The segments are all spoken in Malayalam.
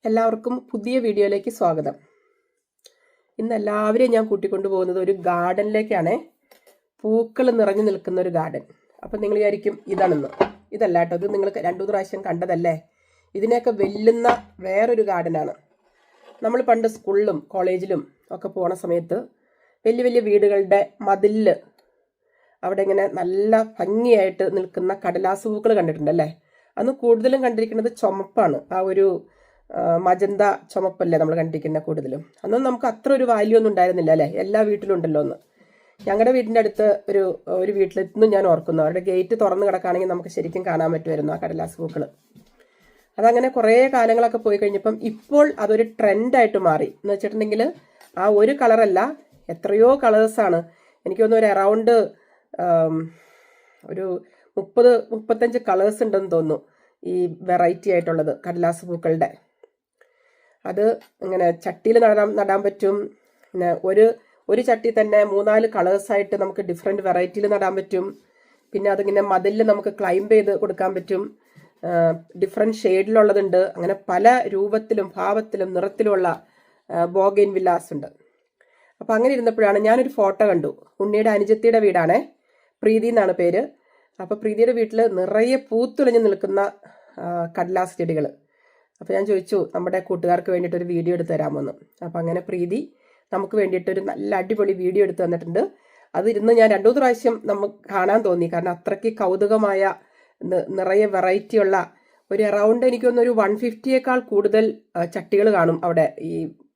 എല്ലാവർക്കും പുതിയ വീഡിയോയിലേക്ക് സ്വാഗതം. ഇന്ന് എല്ലാവരെയും ഞാൻ കൂട്ടിക്കൊണ്ടു പോകുന്നത് ഒരു ഗാർഡനിലേക്കാണ്. പൂക്കൾ നിറഞ്ഞു നിൽക്കുന്ന ഒരു ഗാർഡൻ. അപ്പം നിങ്ങൾ വിചാരിക്കും ഇതാണെന്ന്. ഇതല്ല കേട്ടോ, ഇത് നിങ്ങൾ 2-3 പ്രാവശ്യം കണ്ടതല്ലേ. ഇതിനെയൊക്കെ വെല്ലുന്ന വേറൊരു ഗാർഡനാണ്. നമ്മൾ പണ്ട് സ്കൂളിലും കോളേജിലും ഒക്കെ പോണ സമയത്ത് വലിയ വലിയ വീടുകളുടെ മതിലിൽ അവിടെ ഇങ്ങനെ നല്ല ഭംഗിയായിട്ട് നിൽക്കുന്ന കടലാസ് പൂക്കൾ കണ്ടിട്ടുണ്ടല്ലേ. അന്ന് കൂടുതലും കണ്ടിരിക്കുന്നത് ചുമപ്പാണ്. ആ ഒരു മജന്ത ചുമപ്പല്ലേ നമ്മൾ കണ്ടിരിക്കുന്ന കൂടുതലും. അന്നൊന്നും നമുക്ക് അത്ര ഒരു വാല്യൂ ഒന്നും ഉണ്ടായിരുന്നില്ല അല്ലേ. എല്ലാ വീട്ടിലും ഉണ്ടല്ലോ ഒന്ന്. ഞങ്ങളുടെ വീടിൻ്റെ അടുത്ത് ഒരു വീട്ടിൽ ഇന്നും ഞാൻ ഓർക്കുന്നു, അവരുടെ ഗേറ്റ് തുറന്നു കിടക്കുകയാണെങ്കിൽ നമുക്ക് ശരിക്കും കാണാൻ പറ്റുമായിരുന്നു ആ കടലാസ് പൂക്കൾ. അതങ്ങനെ കുറേ കാലങ്ങളൊക്കെ പോയി കഴിഞ്ഞപ്പം ഇപ്പോൾ അതൊരു ട്രെൻഡായിട്ട് മാറി. എന്ന് വെച്ചിട്ടുണ്ടെങ്കിൽ ആ ഒരു കളറല്ല, എത്രയോ കളേഴ്സാണ്. എനിക്ക് തോന്നുന്നു ഒരു അറൗണ്ട് ഒരു 30-35 കളേഴ്സ് ഉണ്ടെന്ന് തോന്നുന്നു ഈ വെറൈറ്റി ആയിട്ടുള്ളത് കടലാസ് പൂക്കളുടെ. അത് ഇങ്ങനെ ചട്ടിയിൽ നടാൻ പറ്റും. പിന്നെ ഒരു ചട്ടി തന്നെ 3-4 കളേഴ്സായിട്ട് നമുക്ക് ഡിഫറെൻറ്റ് വെറൈറ്റിയിൽ നടാൻ പറ്റും. പിന്നെ അതിങ്ങനെ മതിലിൽ നമുക്ക് ക്ലൈംബ് ചെയ്ത് കൊടുക്കാൻ പറ്റും. ഡിഫറെൻറ്റ് ഷെയ്ഡിലുള്ളതുണ്ട്. അങ്ങനെ പല രൂപത്തിലും ഭാവത്തിലും നിറത്തിലുമുള്ള ബോഗെയിൻ വില്ലാസ് ഉണ്ട്. അപ്പോൾ അങ്ങനെ ഇരുന്നപ്പോഴാണ് ഞാനൊരു ഫോട്ടോ കണ്ടു. ഉണ്ണിയുടെ അനുജത്തിയുടെ വീടാണേ, പ്രീതി എന്നാണ് പേര്. അപ്പോൾ പ്രീതിയുടെ വീട്ടിൽ നിറയെ പൂത്തുലഞ്ഞ് നിൽക്കുന്ന കടലാസ് ചെടികൾ. അപ്പോൾ ഞാൻ ചോദിച്ചു നമ്മുടെ കൂട്ടുകാർക്ക് വേണ്ടിയിട്ടൊരു വീഡിയോ എടുത്ത് തരാമെന്ന്. അപ്പോൾ അങ്ങനെ പ്രീതി നമുക്ക് വേണ്ടിയിട്ടൊരു നല്ല അടിപൊളി വീഡിയോ എടുത്ത് തന്നിട്ടുണ്ട്. അതിരുന്ന് ഞാൻ 2-3 പ്രാവശ്യം നമുക്ക് കാണാൻ തോന്നി. കാരണം അത്രയ്ക്ക് കൗതുകമായ നിറയെ വെറൈറ്റി ഉള്ള ഒരു അറൗണ്ട് എനിക്ക് തോന്നുന്നു ഒരു 150യേക്കാൾ കൂടുതൽ ചട്ടികൾ കാണും അവിടെ. ഈ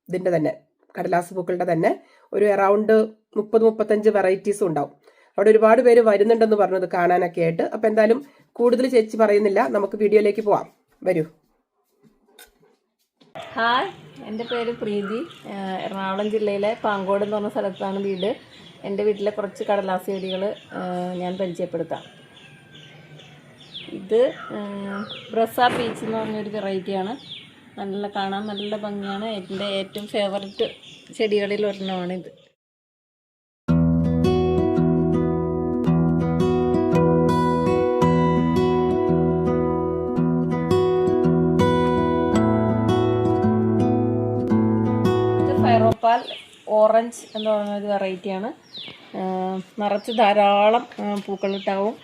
ഇതിൻ്റെ തന്നെ കടലാസ് പൂക്കളുടെ തന്നെ ഒരു അറൗണ്ട് 30-35 വെറൈറ്റീസും ഉണ്ടാവും. അവിടെ ഒരുപാട് പേര് വരുന്നുണ്ടെന്ന് പറഞ്ഞത് കാണാനൊക്കെ ആയിട്ട്. അപ്പം എന്തായാലും കൂടുതൽ ചേച്ചി പറയുന്നില്ല, നമുക്ക് വീഡിയോയിലേക്ക് പോവാം. വരൂ. ഹായ്, എൻ്റെ പേര് പ്രീതി. എറണാകുളം ജില്ലയിലെ പാങ്കോട് എന്ന് പറഞ്ഞ സ്ഥലത്താണ് വീട്. എൻ്റെ വീട്ടിലെ കുറച്ച് കടലാസ് ചെടികൾ ഞാൻ പരിചയപ്പെടുത്താം. ഇത് ബ്രസ പീച്ച് എന്ന് പറഞ്ഞൊരു വെറൈറ്റിയാണ്. കാണാൻ നല്ല ഭംഗിയാണ്. എൻ്റെ ഏറ്റവും ഫേവററ്റ് ചെടികളിൽ ഒരെണ്ണമാണിത്. ഫൈറോപ്പാൽ ഓറഞ്ച് എന്ന് പറയുന്നൊരു വെറൈറ്റിയാണ്. നിറച്ച് ധാരാളം പൂക്കളിട്ടാവും.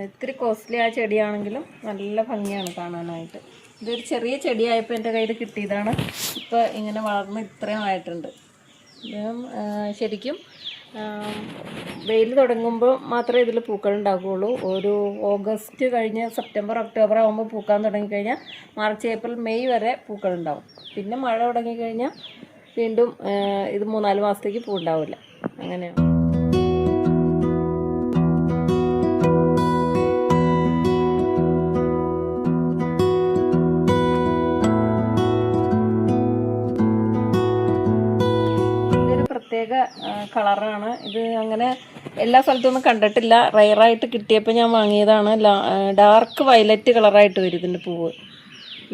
ഇത്തിരി കോസ്റ്റ്ലി ആ ചെടിയാണെങ്കിലും നല്ല ഭംഗിയാണ് കാണാനായിട്ട്. ഇതൊരു ചെറിയ ചെടിയായപ്പോൾ എൻ്റെ കയ്യിൽ കിട്ടിയതാണ്. ഇപ്പോൾ ഇങ്ങനെ വളർന്ന് ഇത്രയും ആയിട്ടുണ്ട്. ഇത് ശരിക്കും വെയിൽ തുടങ്ങുമ്പോൾ മാത്രമേ ഇതിൽ പൂക്കൾ ഉണ്ടാകുകയുള്ളൂ. ഒരു ഓഗസ്റ്റ് കഴിഞ്ഞ് സെപ്റ്റംബർ ഒക്ടോബർ ആകുമ്പോൾ പൂക്കാൻ തുടങ്ങിക്കഴിഞ്ഞാൽ മാർച്ച് ഏപ്രിൽ മെയ് വരെ പൂക്കളുണ്ടാവും. പിന്നെ മഴ തുടങ്ങിക്കഴിഞ്ഞാൽ വീണ്ടും ഇത് 3-4 മാസത്തേക്ക് പൂ ഉണ്ടാവില്ല. അങ്ങനെയാണ്. ഇതൊരു പ്രത്യേക കളറാണ്. ഇത് അങ്ങനെ എല്ലാ സ്ഥലത്തൊന്നും കണ്ടിട്ടില്ല. റയറായിട്ട് കിട്ടിയപ്പോൾ ഞാൻ വാങ്ങിയതാണ്. ഡാർക്ക് വയലറ്റ് കളറായിട്ട് വരും ഇതിൻ്റെ പൂവ്.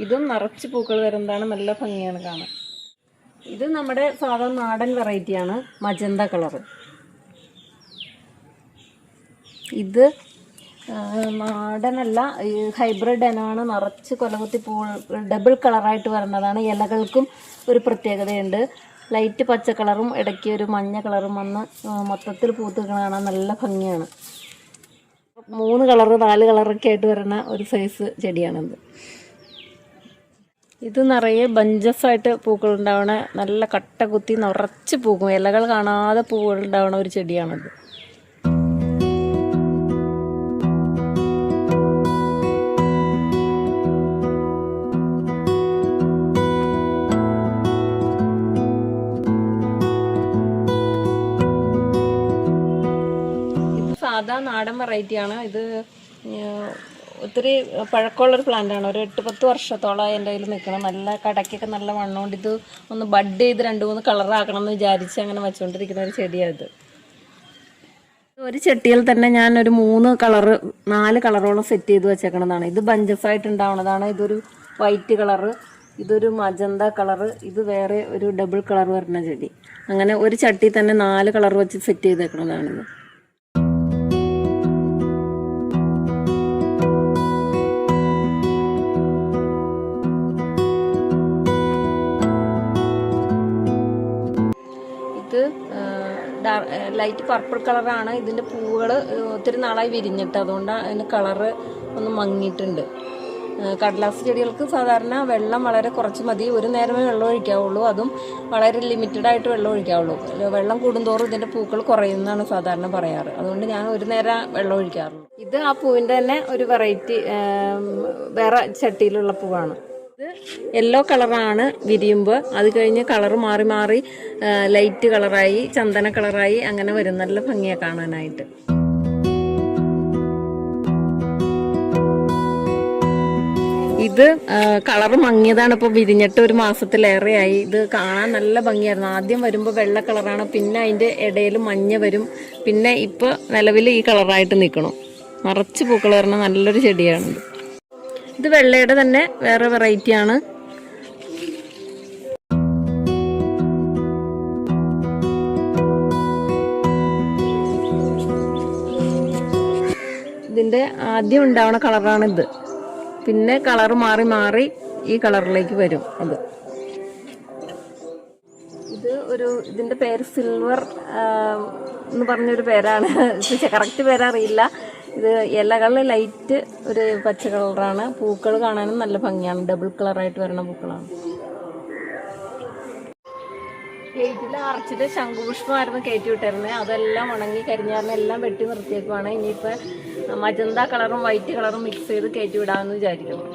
ഇതും നിറച്ച് പൂക്കൾ വരുന്നതാണ്. നല്ല ഭംഗിയാണ് കാണാൻ. ഇത് നമ്മുടെ സാധാരണ നാടൻ വെറൈറ്റിയാണ്, മജന്ത കളറ്. ഇത് നാടനല്ല, ഈ ഹൈബ്രിഡ് ഇനമാണ്. നിറച്ച് കൊലകുത്തി പൂവ് ഡബിൾ കളറായിട്ട് വരുന്നതാണ്. ഇലകൾക്കും ഒരു പ്രത്യേകതയുണ്ട്. ലൈറ്റ് പച്ച കളറും ഇടയ്ക്ക് ഒരു മഞ്ഞ കളറും വന്ന് മൊത്തത്തിൽ പൂത്ത് കാണാൻ നല്ല ഭംഗിയാണ്. 3 കളറ് 4 കളറൊക്കെ ആയിട്ട് വരുന്ന ഒരു സൈസ് ചെടിയാണിത്. ഇത് നിറയെ ബഞ്ചസായിട്ട് പൂക്കൾ ഉണ്ടാവണ, നല്ല കട്ട കുത്തി നിറച്ച് പൂക്കും. ഇലകൾ കാണാതെ പൂക്കൾ ഉണ്ടാവണ ഒരു ചെടിയാണിത്. ഇത് സാധാ നാടൻ വെറൈറ്റിയാണ്. ഇത് ഒത്തിരി പഴക്കമുള്ളൊരു പ്ലാന്റാണ്. ഒരു 8-10 വർഷത്തോളമായി എൻ്റെ കയ്യിൽ നിൽക്കണം. നല്ല കടയ്ക്കൊക്കെ നല്ല വണ്ണമുണ്ട്. ഇത് ഒന്ന് ബഡ് ചെയ്ത് 2-3 കളറാക്കണം എന്ന് വിചാരിച്ച് അങ്ങനെ വെച്ചുകൊണ്ടിരിക്കുന്ന ഒരു ചെടിയാണ് ഇത്. ഒരു ചട്ടിയിൽ തന്നെ ഞാൻ ഒരു 4 കളറോളം സെറ്റ് ചെയ്ത് വെച്ചേക്കണതാണ്. ഇത് ബഞ്ചസായിട്ട് ഉണ്ടാവുന്നതാണ്. ഇതൊരു വൈറ്റ് കളറ്, ഇതൊരു മജന്ത കളറ്, ഇത് വേറെ ഒരു ഡബിൾ കളർ വരുന്ന ചെടി. അങ്ങനെ ഒരു ചട്ടി തന്നെ 4 കളർ വെച്ച് സെറ്റ് ചെയ്തേക്കണതാണിത്. ലൈറ്റ് പർപ്പിൾ കളറാണ്. ഇതിൻ്റെ പൂവുകൾ ഒത്തിരി നാളായി വിരിഞ്ഞിട്ട്, അതുകൊണ്ട് അതിന് കളറ് ഒന്ന് മങ്ങിയിട്ടുണ്ട്. കടലാസ് ചെടികൾക്ക് സാധാരണ വെള്ളം വളരെ കുറച്ച് മതി. ഒരു നേരമേ വെള്ളം ഒഴിക്കാവുള്ളൂ, അതും വളരെ ലിമിറ്റഡ് ആയിട്ട് വെള്ളം ഒഴിക്കാവുള്ളൂ. വെള്ളം കൂടുന്തോറും ഇതിൻ്റെ പൂക്കൾ കുറയുമെന്നാണ് സാധാരണ പറയാറ്. അതുകൊണ്ട് ഞാൻ ഒരു നേരം വെള്ളം ഒഴിക്കാറുള്ളൂ. ഇത് ആ പൂവിൻ്റെ തന്നെ ഒരു വെറൈറ്റി വേറെ ചട്ടിയിലുള്ള പൂവാണ്. ഇത് യെല്ലോ കളറാണ് വിരിയുമ്പോൾ. അത് കഴിഞ്ഞ് കളറ് മാറി മാറി ലൈറ്റ് കളറായി, ചന്ദന കളറായി, അങ്ങനെ വരും. നല്ല ഭംഗിയാണ് കാണാനായിട്ട്. ഇത് കളറ് മങ്ങിയതാണ്, ഇപ്പോൾ വിരിഞ്ഞിട്ട് ഒരു മാസത്തിലേറെയായി. ഇത് കാണാൻ നല്ല ഭംഗിയായിരുന്നു. ആദ്യം വരുമ്പോൾ വെള്ള കളറാണ്, പിന്നെ അതിൻ്റെ ഇടയിൽ മഞ്ഞ വരും, പിന്നെ ഇപ്പോൾ നിലവിൽ ഈ കളറായിട്ട് നിൽക്കണം. നിറച്ച് പൂക്കൾ വരുന്ന നല്ലൊരു ചെടിയാണിത്. ഇത് വെള്ളയുടെ തന്നെ വേറെ വെറൈറ്റിയാണ്. ഇതിൻ്റെ ആദ്യം ഉണ്ടാവുന്ന കളറാണിത്. പിന്നെ കളർ മാറി മാറി ഈ കളറിലേക്ക് വരും. ഇതിൻ്റെ പേര് സിൽവർ എന്ന് പറഞ്ഞൊരു പേരാണ്. കറക്റ്റ് പേരറിയില്ല. ഇത് ഇലകളിൽ ലൈറ്റ് ഒരു പച്ച കളറാണ്. പൂക്കൾ കാണാനും നല്ല ഭംഗിയാണ്. ഡബിൾ കളറായിട്ട് വരുന്ന പൂക്കളാണ്. ഗേറ്റിൽ അറച്ചിട്ട് ശംഖുപുഷ്പമായിരുന്നു കയറ്റി വിട്ടായിരുന്നത്. അതെല്ലാം ഉണങ്ങി കരിഞ്ഞാറിന് എല്ലാം വെട്ടി നിർത്തിയേക്കുവാണ്. ഇനിയിപ്പോൾ മജന്ത കളറും വൈറ്റ് കളറും മിക്സ് ചെയ്ത് കയറ്റി വിടാമെന്ന് വിചാരിക്കുന്നു.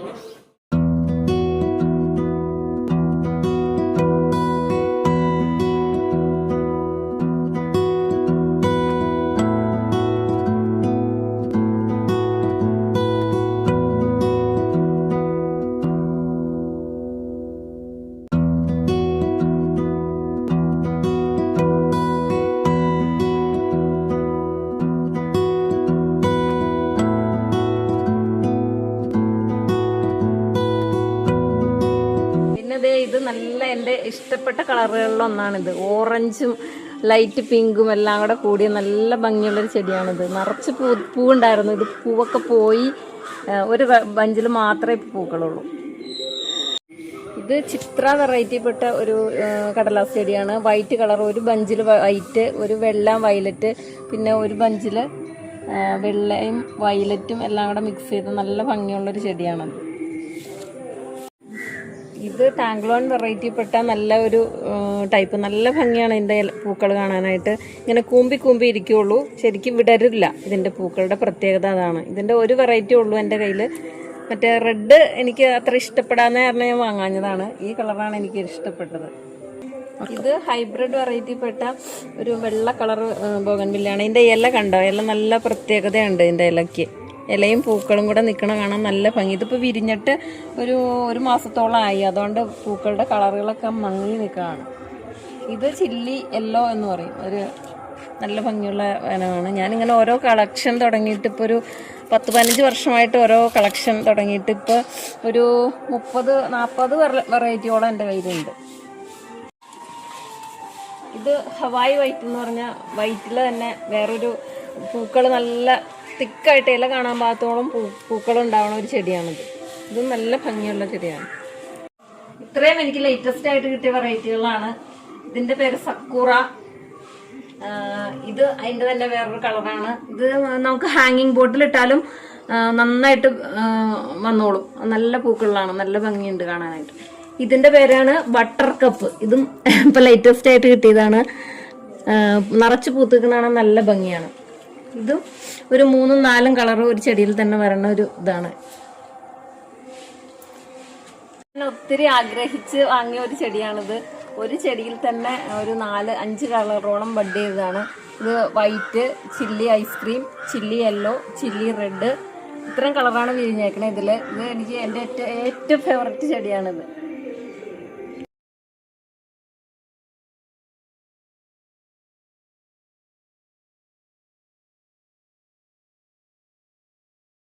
ഇത് നല്ല എൻ്റെ ഇഷ്ടപ്പെട്ട കളറുകളിലൊന്നാണിത്. ഓറഞ്ചും ലൈറ്റ് പിങ്കും എല്ലാം കൂടെ കൂടിയ നല്ല ഭംഗിയുള്ളൊരു ചെടിയാണിത്. നിറച്ച് പൂവുണ്ടായിരുന്നു. ഇത് പൂവൊക്കെ പോയി ഒരു ബഞ്ചിൽ മാത്രമേ പൂക്കളുള്ളൂ. ഇത് ചിത്ര വെറൈറ്റിപ്പെട്ട ഒരു കടലാസ് ചെടിയാണ്. വൈറ്റ് കളർ, ഒരു ബഞ്ചിൽ വൈറ്റ്, ഒരു വെള്ള വയലറ്റ്, പിന്നെ ഒരു ബഞ്ചിൽ വെള്ളയും വയലറ്റും എല്ലാം കൂടെ മിക്സ് ചെയ്ത് നല്ല ഭംഗിയുള്ളൊരു ചെടിയാണത്. ഇത് ടാങ്ക്ലോൺ വെറൈറ്റിപ്പെട്ട നല്ല ഒരു ടൈപ്പ്. നല്ല ഭംഗിയാണ് ഇതിൻ്റെ പൂക്കൾ കാണാനായിട്ട്. ഇങ്ങനെ കൂമ്പി കൂമ്പി ഇരിക്കുകയുള്ളൂ, ശരിക്കും വിടരില്ല. ഇതിൻ്റെ പൂക്കളുടെ പ്രത്യേകത അതാണ്. ഇതിൻ്റെ ഒരു വെറൈറ്റി ഉള്ളൂ എൻ്റെ കയ്യിൽ. മറ്റേ റെഡ് എനിക്ക് അത്ര ഇഷ്ടപ്പെടാന്ന് കാരണം ഞാൻ വാങ്ങാഞ്ഞതാണ്. ഈ കളറാണ് എനിക്ക് ഇഷ്ടപ്പെട്ടത്. ഇത് ഹൈബ്രിഡ് വെറൈറ്റിപ്പെട്ട ഒരു വെള്ള കളർ ബോഗൺവില്ലയാണ്. ഇതിൻ്റെ ഇല കണ്ടോ? ഇല നല്ല പ്രത്യേകതയുണ്ട് ഇതിൻ്റെ ഇലയ്ക്ക്. ഇലയും പൂക്കളും കൂടെ നിൽക്കണ കാണാൻ നല്ല ഭംഗി. ഇതിപ്പോൾ വിരിഞ്ഞിട്ട് ഒരു മാസത്തോളം ആയി, അതുകൊണ്ട് പൂക്കളുടെ കളറുകളൊക്കെ മങ്ങി നിൽക്കുകയാണ്. ഇത് ചില്ലി യെല്ലോ എന്ന് പറയും. ഒരു നല്ല ഭംഗിയുള്ള ഇനമാണ്. ഞാനിങ്ങനെ ഓരോ കളക്ഷൻ തുടങ്ങിയിട്ട് ഇപ്പോൾ ഒരു 10-15 വർഷമായിട്ട് ഓരോ കളക്ഷൻ തുടങ്ങിയിട്ട് ഇപ്പോൾ ഒരു 30-40 വെറൈറ്റിയോളം എൻ്റെ കയ്യിലുണ്ട്. ഇത് ഹവായി വൈറ്റ് എന്ന് പറഞ്ഞാൽ വൈറ്റിൽ തന്നെ വേറൊരു പൂക്കൾ നല്ല തിക്കായിട്ട് ഇല കാണാൻ പാകത്തോളം പൂക്കൾ ഉണ്ടാവുന്ന ഒരു ചെടിയാണിത്. ഇതും നല്ല ഭംഗിയുള്ള ചെടിയാണ്. ഇത്രയും എനിക്ക് ലേറ്റസ്റ്റ് ആയിട്ട് കിട്ടിയ വെറൈറ്റികളാണ്. ഇതിൻ്റെ പേര് സക്കൂറ. ഇത് അതിൻ്റെ തന്നെ വേറൊരു കളറാണ്. ഇത് നമുക്ക് ഹാങ്ങിങ് ബോട്ടിലിട്ടാലും നന്നായിട്ട് വന്നോളും. നല്ല പൂക്കളിലാണ്, നല്ല ഭംഗിയുണ്ട് കാണാനായിട്ട്. ഇതിൻ്റെ പേരാണ് ബട്ടർ കപ്പ്. ഇതും ഇപ്പം ലേറ്റസ്റ്റ് ആയിട്ട് കിട്ടിയതാണ്. നിറച്ച് പൂത്തുക്കണാണ്, നല്ല ഭംഗിയാണ്. ഇതും ഒരു 3-4 കളറ് ഒരു ചെടിയിൽ തന്നെ വരണ ഒരു ഇതാണ്. ഞാൻ ഒത്തിരി ആഗ്രഹിച്ച് വാങ്ങിയ ഒരു ചെടിയാണിത്. ഒരു ചെടിയിൽ തന്നെ ഒരു 4-5 കളറോളം ബഡ് ചെയ്തതാണ്. ഇത് white, chilli ice cream, chilli yellow, chilli red, ഇത്രയും കളറാണ് വിരിഞ്ഞേക്കണേ ഇതിൽ. ഇത് എനിക്ക് എൻ്റെ ഏറ്റവും ഫേവററ്റ് ചെടിയാണിത്.